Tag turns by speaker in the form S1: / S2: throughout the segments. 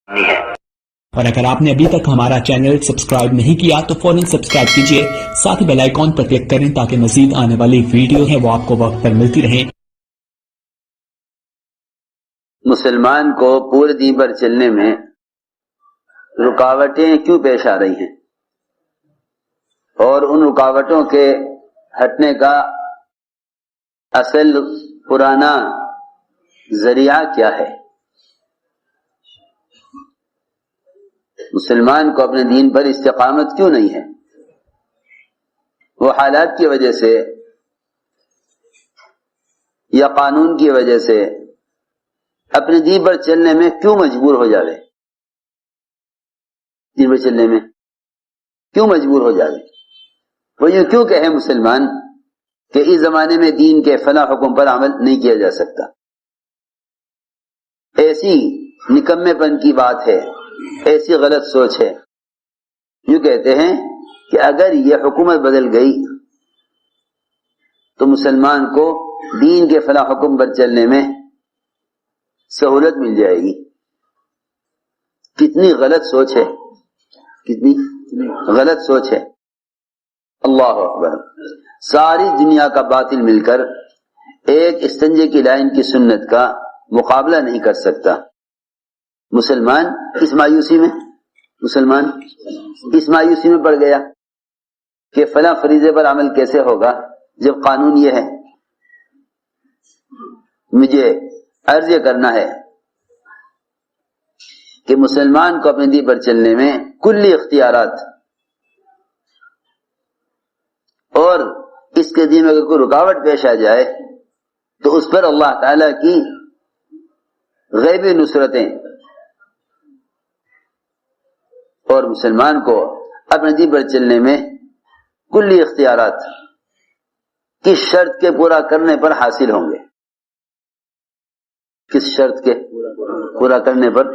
S1: ہے۔
S2: اور اگر آپ نے ابھی تک ہمارا چینل سبسکرائب نہیں کیا تو فوراً سبسکرائب کیجئے، ساتھ ہی بیل آئیکن پر کلک کریں تاکہ مزید آنے والی ویڈیو ہے وہ آپ کو وقت پر ملتی رہے۔
S3: مسلمان کو پورے دین پر چلنے میں رکاوٹیں کیوں پیش آ رہی ہیں، اور ان رکاوٹوں کے ہٹنے کا اصل پرانا ذریعہ کیا ہے؟ مسلمان کو اپنے دین پر استقامت کیوں نہیں ہے؟ وہ حالات کی وجہ سے یا قانون کی وجہ سے اپنے دین پر چلنے میں کیوں مجبور ہو جاوے؟ دین پر چلنے میں کیوں مجبور ہو جاوے؟ وہ یہ کیوں کہے مسلمان کہ اس زمانے میں دین کے فلاں حکم پر عمل نہیں کیا جا سکتا؟ ایسی نکمے پن کی بات ہے، ایسی غلط سوچ ہے۔ یوں کہتے ہیں کہ اگر یہ حکومت بدل گئی تو مسلمان کو دین کے فلاں حکم پر چلنے میں سہولت مل جائے گی۔ کتنی غلط سوچ ہے، کتنی غلط سوچ ہے۔ اللہ اکبر۔ ساری دنیا کا باطل مل کر ایک استنجے کی لائن کی سنت کا مقابلہ نہیں کر سکتا۔ مسلمان اس مایوسی میں پڑ گیا کہ فلاں فریضے پر عمل کیسے ہوگا جب قانون یہ ہے۔ مجھے عرض یہ کرنا ہے کہ مسلمان کو اپنے دین پر چلنے میں کلی اختیارات، اور اس کے دین میں اگر کوئی رکاوٹ پیش آ جائے تو اس پر اللہ تعالی کی غیبی نصرتیں، اور مسلمان کو اپنے دین پر چلنے میں کلی اختیارات کس شرط کے پورا کرنے پر حاصل ہوں گے؟ کس شرط کے پورا کرنے پر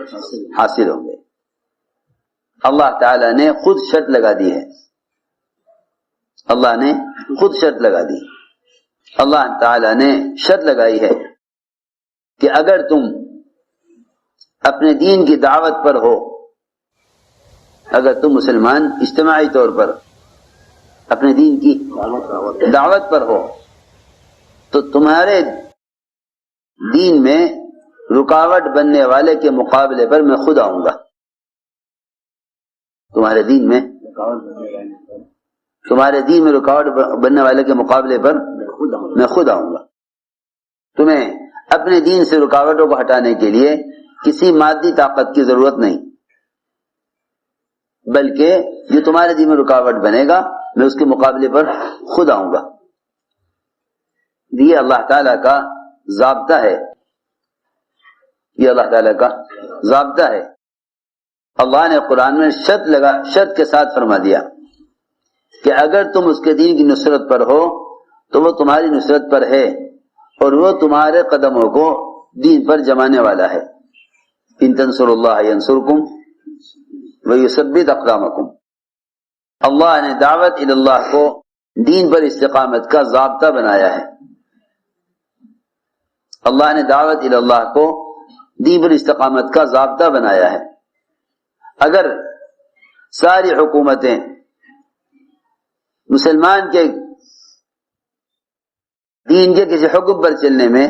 S3: حاصل ہوں گے؟ اللہ تعالی نے خود شرط لگا دی ہے۔ اللہ نے خود شرط لگا دی۔ اللہ تعالی نے شرط لگائی ہے کہ اگر تم اپنے دین کی دعوت پر ہو، اگر تم مسلمان اجتماعی طور پر اپنے دین کی دعوت پر ہو تو تمہارے دین میں رکاوٹ بننے والے کے مقابلے پر میں خود آؤں گا۔ تمہارے دین میں رکاوٹ بننے والے کے مقابلے پر میں خود آؤں گا۔ تمہیں اپنے دین سے رکاوٹوں کو ہٹانے کے لیے کسی مادی طاقت کی ضرورت نہیں، بلکہ جو تمہارے دین میں رکاوٹ بنے گا میں اس کے مقابلے پر خود آؤں گا۔ یہ اللہ تعالیٰ کا ضابطہ ہے، یہ اللہ تعالیٰ کا ضابطہ ہے۔ اللہ نے قرآن میں شرط کے ساتھ فرما دیا کہ اگر تم اس کے دین کی نصرت پر ہو تو وہ تمہاری نصرت پر ہے، اور وہ تمہارے قدموں کو دین پر جمانے والا ہے۔ ان تنصروا اللہ ینصرکم ویثبت اقدامکم۔ اللہ نے دعوت اللہ کو دین پر استقامت کا ضابطہ بنایا ہے۔ اللہ نے دعوت اللہ کو دین پر استقامت کا ضابطہ بنایا ہے۔ اگر ساری حکومتیں مسلمان کے دین کے کسی حکم پر چلنے میں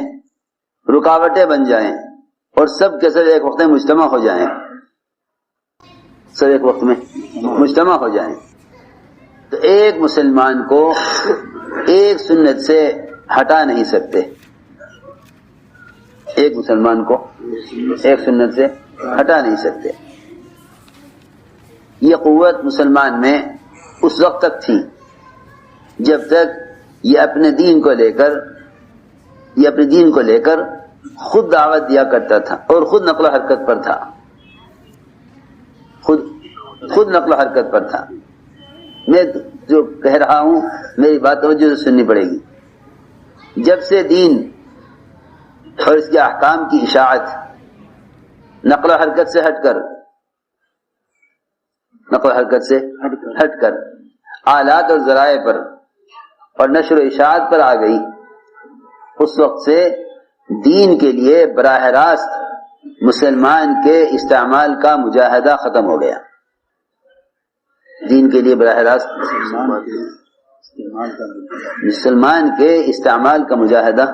S3: رکاوٹیں بن جائیں اور سب کے سب ایک وقت میں مجتمع ہو جائیں، تو ایک مسلمان کو ایک سنت سے ہٹا نہیں سکتے، ایک مسلمان کو ایک سنت سے ہٹا نہیں سکتے۔ یہ قوت مسلمان میں اس وقت تک تھی جب تک یہ اپنے دین کو لے کر خود دعوت دیا کرتا تھا اور خود نقل و حرکت پر تھا، خود نقل و حرکت پر تھا۔ میں جو کہہ رہا ہوں میری بات توجہ سے سننی پڑے گی۔ جب سے دین اور اس کے احکام کی اشاعت نقل و حرکت سے ہٹ کر آلات اور ذرائع پر اور نشر و اشاعت پر آ گئی، اس وقت سے دین کے لیے براہ راست مسلمان کے استعمال کا مجاہدہ ختم ہو گیا. دین کے لیے براہ راست مسلمان کے استعمال کا مجاہدہ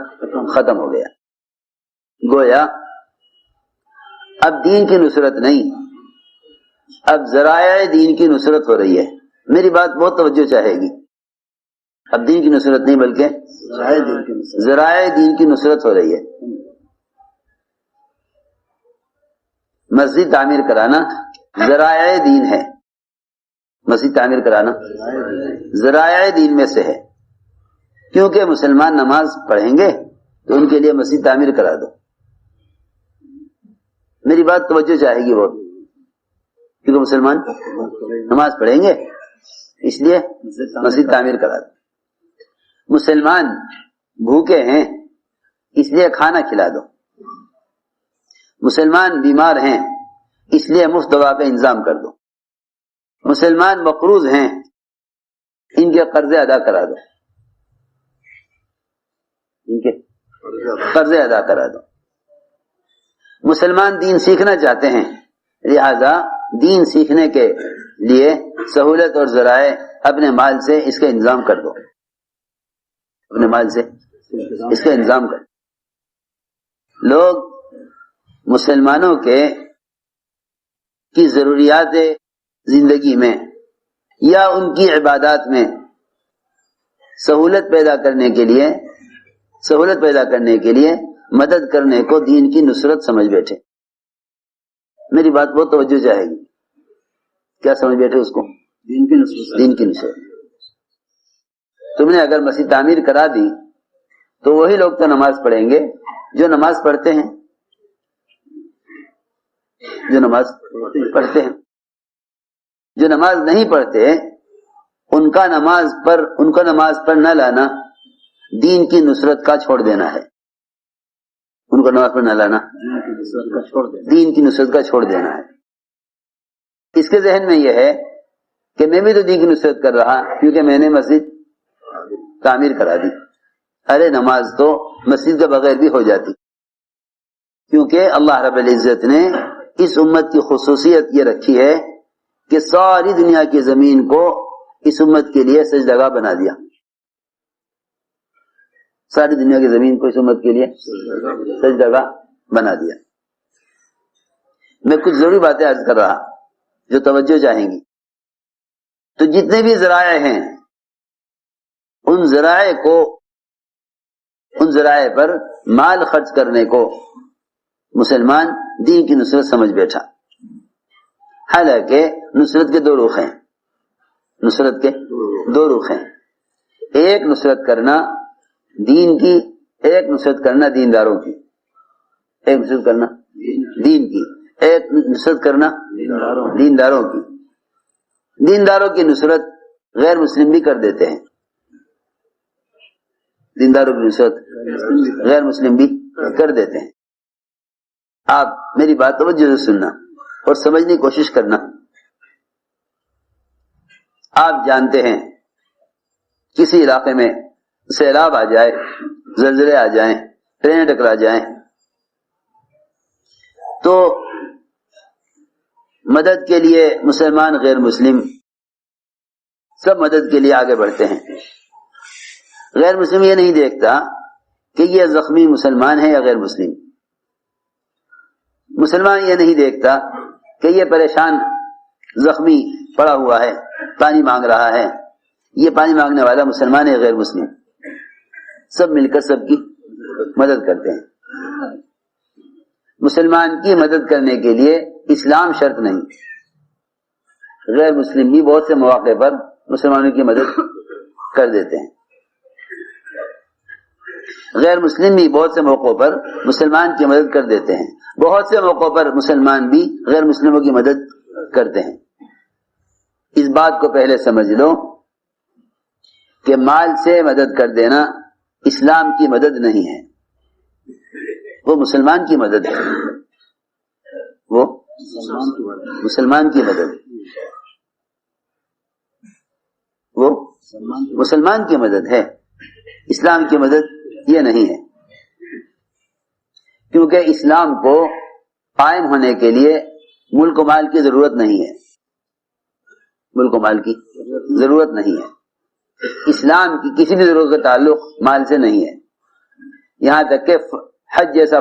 S3: ختم ہو گیا. گویا اب دین کی نصرت نہیں، اب ذرائع دین کی نصرت ہو رہی ہے. میری بات بہت توجہ چاہے گی. اب دین کی نصرت نہیں بلکہ ذرائع دین کی نصرت ہو رہی ہے. مسجد تعمیر کرانا ذرائع دین ہے. مسجد تعمیر کرانا ذرائع دین میں سے ہے، کیونکہ مسلمان نماز پڑھیں گے تو ان کے لیے مسجد تعمیر کرا دو. میری بات توجہ چاہے گی بہت، کیونکہ مسلمان نماز پڑھیں گے اس لیے مسجد تعمیر کرا دو. مسلمان بھوکے ہیں اس لیے کھانا کھلا دو. مسلمان بیمار ہیں اس لیے مفت دوا کا انتظام کر دو. مسلمان مقروض ہیں ان کے قرضے ادا کرا دو. ان کے قرضے ادا کرا دو. مسلمان دین سیکھنا چاہتے ہیں، لہذا دین سیکھنے کے لیے سہولت اور ذرائع اپنے مال سے اس کا انتظام کر دو. اپنے مال سے اس کا انتظام کر دو. لوگ مسلمانوں کی ضروریات زندگی میں یا ان کی عبادات میں سہولت پیدا کرنے کے لیے مدد کرنے کو دین کی نصرت سمجھ بیٹھے. میری بات بہت توجہ چاہے گی. کیا سمجھ بیٹھے اس کو؟ دین کی نصرت. تم نے اگر مسجد تعمیر کرا دی تو وہی لوگ تو نماز پڑھیں گے جو نماز پڑھتے ہیں، جو نماز نہیں پڑھتے ان کا نماز پر نہ لانا دین کی نصرت کا چھوڑ دینا ہے. ان کو نماز پر نہ لانا دین کی نصرت کا چھوڑ دینا ہے. اس کے ذہن میں یہ ہے کہ میں بھی تو دین کی نصرت کر رہا کیونکہ میں نے مسجد تعمیر کرا دی. ارے نماز تو مسجد کے بغیر بھی ہو جاتی، کیونکہ اللہ رب العزت نے اس امت کی خصوصیت یہ رکھی ہے کہ ساری دنیا کی زمین کو اس امت کے لیے سجدگاہ بنا دیا. ساری دنیا کی زمین کو اس امت کے لیے سجدگاہ بنا دیا. میں کچھ ضروری باتیں عرض کر رہا جو توجہ چاہیں گی. تو جتنے بھی ذرائع ہیں ان ذرائع پر مال خرچ کرنے کو مسلمان دین کی نصرت سمجھ بیٹھا. حالانکہ نصرت کے دو رخ ہیں. ایک نصرت کرنا دین کی، ایک نصرت کرنا دینداروں کی. ایک نصرت کرنا دین کی، ایک نصرت کرنا دینداروں کی. دینداروں کی نصرت غیر مسلم بھی کر دیتے ہیں. دینداروں کی نصرت غیر مسلم بھی کر دیتے ہیں. آپ میری بات توجہ سے سننا اور سمجھنے کی کوشش کرنا. آپ جانتے ہیں کسی علاقے میں سیلاب آ جائے، زلزلے آ جائیں، ٹرینیں ٹکرا جائیں تو مدد کے لیے مسلمان غیر مسلم سب مدد کے لیے آگے بڑھتے ہیں. غیر مسلم یہ نہیں دیکھتا کہ یہ زخمی مسلمان ہے یا غیر مسلم. مسلمان یہ نہیں دیکھتا کہ یہ پریشان زخمی پڑا ہوا ہے، پانی مانگ رہا ہے. یہ پانی مانگنے والا مسلمان ہے غیر مسلم. سب مل کر سب کی مدد کرتے ہیں. مسلمان کی مدد کرنے کے لیے اسلام شرط نہیں. غیر مسلم بھی بہت سے مواقع پر مسلمانوں کی مدد کر دیتے ہیں. غیر مسلم بھی بہت سے موقعوں پر مسلمان کی مدد کر دیتے ہیں. بہت سے موقعوں پر مسلمان بھی غیر مسلموں کی مدد کرتے ہیں. اس بات کو پہلے سمجھ لو کہ مال سے مدد کر دینا اسلام کی مدد نہیں ہے، وہ مسلمان کی مدد ہے. وہ مسلمان کی مدد ہے. وہ مسلمان کی مدد ہے، اسلام کی مدد یہ نہیں ہے. کیونکہ اسلام کو قائم ہونے کے لیے ملک و مال کی ضرورت نہیں ہے، ملک و مال کی ضرورت نہیں ہے، اسلام کی کسی بھی ضرورت کا تعلق مال سے نہیں ہے، یہاں تک کہ حج جیسا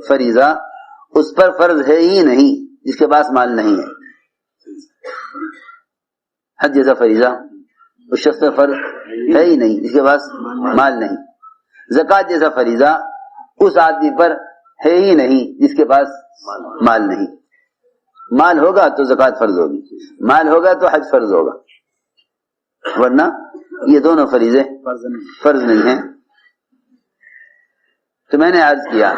S3: فریضہ اس پر فرض ہے ہی نہیں جس کے پاس مال نہیں ہے، حج جیسا فریضہ اس شخص پر فرض ہے ہی نہیں جس کے پاس مال نہیں، زکوٰۃ جیسا فریضہ اس آدمی پر ہے ہی نہیں جس کے پاس مال نہیں، مال ہوگا تو زکوٰۃ فرض ہوگی، مال ہوگا تو حج فرض ہوگا، ورنہ یہ دونوں فریضے فرض نہیں ہیں۔ تو میں نے عرض کیا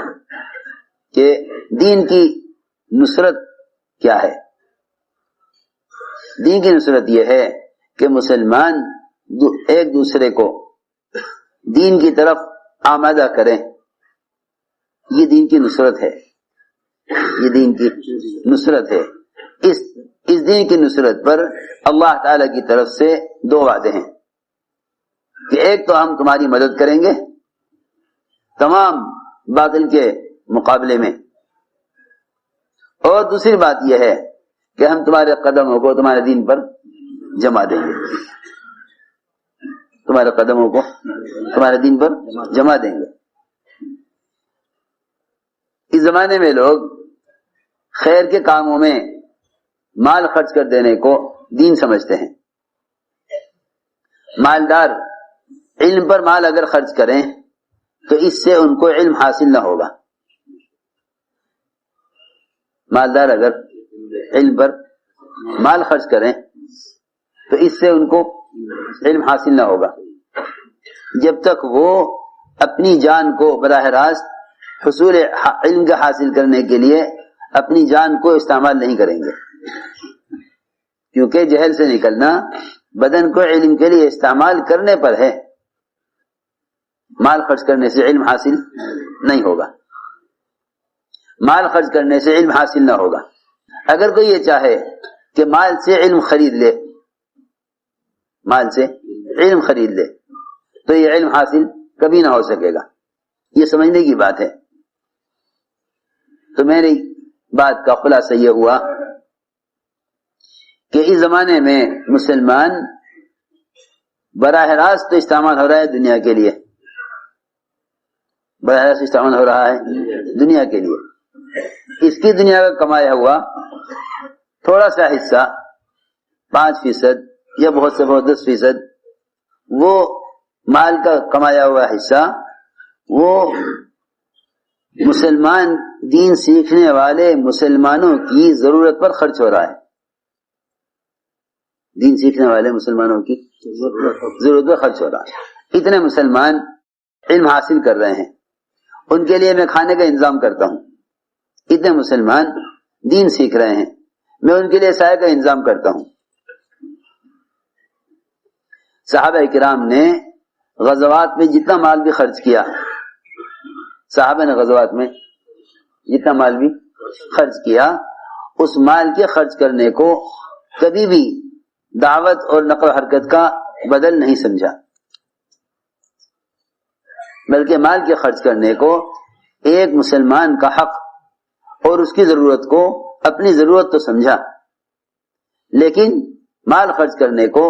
S3: کہ دین کی نصرت کیا ہے؟ دین کی نصرت یہ ہے کہ مسلمان ایک دوسرے کو دین کی طرف آمادہ کریں، یہ دین کی نصرت ہے، یہ دین کی نصرت ہے۔ اس دین کی نصرت پر اللہ تعالی کی طرف سے دو وعدے ہیں کہ ایک تو ہم تمہاری مدد کریں گے تمام باطل کے مقابلے میں، اور دوسری بات یہ ہے کہ ہم تمہارے قدموں کو تمہارے دین پر جما دیں گے، تمہارے قدموں کو تمہارے دین پر جما دیں گے۔ اس زمانے میں لوگ خیر کے کاموں میں مال خرچ کر دینے کو دین سمجھتے ہیں، مالدار علم پر مال اگر خرچ کریں تو اس سے ان کو علم حاصل نہ ہوگا، مالدار اگر علم پر مال خرچ کریں تو اس سے ان کو علم حاصل نہ ہوگا جب تک وہ اپنی جان کو براہ راست حصول علم کا حاصل کرنے کے لیے اپنی جان کو استعمال نہیں کریں گے، کیونکہ جہل سے نکلنا بدن کو علم کے لیے استعمال کرنے پر ہے، مال خرچ کرنے سے علم حاصل نہیں ہوگا، مال خرچ کرنے سے علم حاصل نہ ہوگا۔ اگر کوئی یہ چاہے کہ مال سے علم خرید لے، مال سے علم خرید لے تو یہ علم حاصل کبھی نہ ہو سکے گا، یہ سمجھنے کی بات ہے۔ تو میری بات کا خلاصہ یہ ہوا کہ اس زمانے میں مسلمان براہ راست تو استعمال ہو رہا ہے دنیا کے لیے، براہ راست استعمال ہو رہا ہے دنیا کے لیے، اس کی دنیا کا کمایا ہوا تھوڑا سا حصہ 5% یا بہت سے بہت 10%، وہ مال کا کمایا ہوا حصہ وہ مسلمان دین سیکھنے والے مسلمانوں کی ضرورت پر خرچ ہو رہا ہے، دین سیکھنے والے مسلمانوں کی ضرورت پر خرچ ہو رہا ہے۔ اتنے مسلمان علم حاصل کر رہے ہیں، ان کے لیے میں کھانے کا انتظام کرتا ہوں، اتنے مسلمان دین سیکھ رہے ہیں، میں ان کے لیے سایہ کا انتظام کرتا ہوں۔ صحابہ کرام نے غزوات میں جتنا مال بھی خرچ کیا، صحابہ نے غزوات میں جتنا مال بھی خرچ کیا، اس مال کے خرچ کرنے کو کبھی بھی دعوت اور نقل و حرکت کا بدل نہیں سمجھا، بلکہ مال کے خرچ کرنے کو ایک مسلمان کا حق اور اس کی ضرورت کو اپنی ضرورت تو سمجھا، لیکن مال خرچ کرنے کو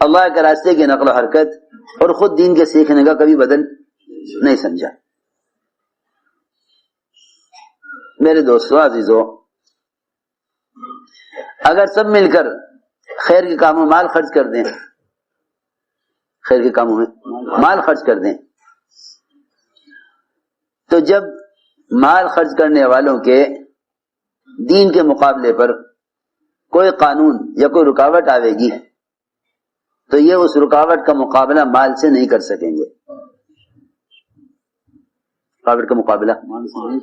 S3: اللہ کے راستے کی نقل و حرکت اور خود دین کے سیکھنے کا کبھی بدل نہیں سمجھا۔ میرے دوستو عزیزو، اگر سب مل کر خیر کے کاموں میں مال خرچ کر دیں، خیر کے کاموں میں مال خرچ کر دیں، تو جب مال خرچ کرنے والوں کے دین کے مقابلے پر کوئی قانون یا کوئی رکاوٹ آئے گی تو یہ اس رکاوٹ کا مقابلہ مال سے نہیں کر سکیں گے، رکاوٹ کا مقابلہ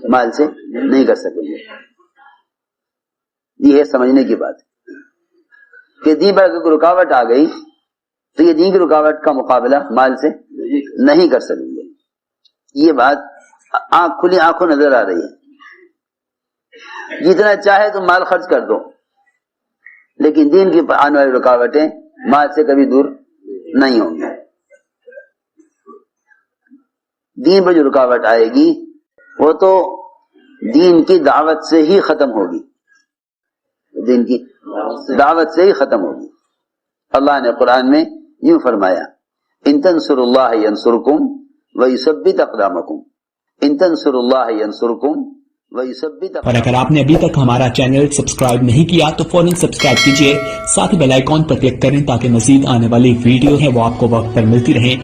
S3: مال سے نہیں کر سکیں گے۔ یہ ہے سمجھنے کی بات کہ دین پر اگر کوئی رکاوٹ آ گئی تو یہ دین کی رکاوٹ کا مقابلہ مال سے نہیں کر سکیں گے، یہ بات کھلی آنکھوں نظر آ رہی ہے۔ جتنا چاہے تم مال خرچ کر دو، لیکن دین کی آنے والی رکاوٹیں مال سے کبھی دور نہیں ہوں گی۔ دین پر جو رکاوٹ آئے گی وہ تو دین کی دعوت سے ہی ختم ہوگی، دین کی دعوت سے ہی ختم ہوگی۔ اللہ نے قرآن میں یوں فرمایا، ان تنصروا اللہ ینصرکم ویثبت اقدامکم، ان تنصروا اللہ ینصرکم ویثبت
S2: اور اگر آپ نے ابھی تک ہمارا چینل سبسکرائب نہیں کیا تو فوراً سبسکرائب کیجئے، ساتھ ہی بیل آئیکن پر کلک کریں تاکہ مزید آنے والی ویڈیو ہے وہ آپ کو وقت پر ملتی رہیں۔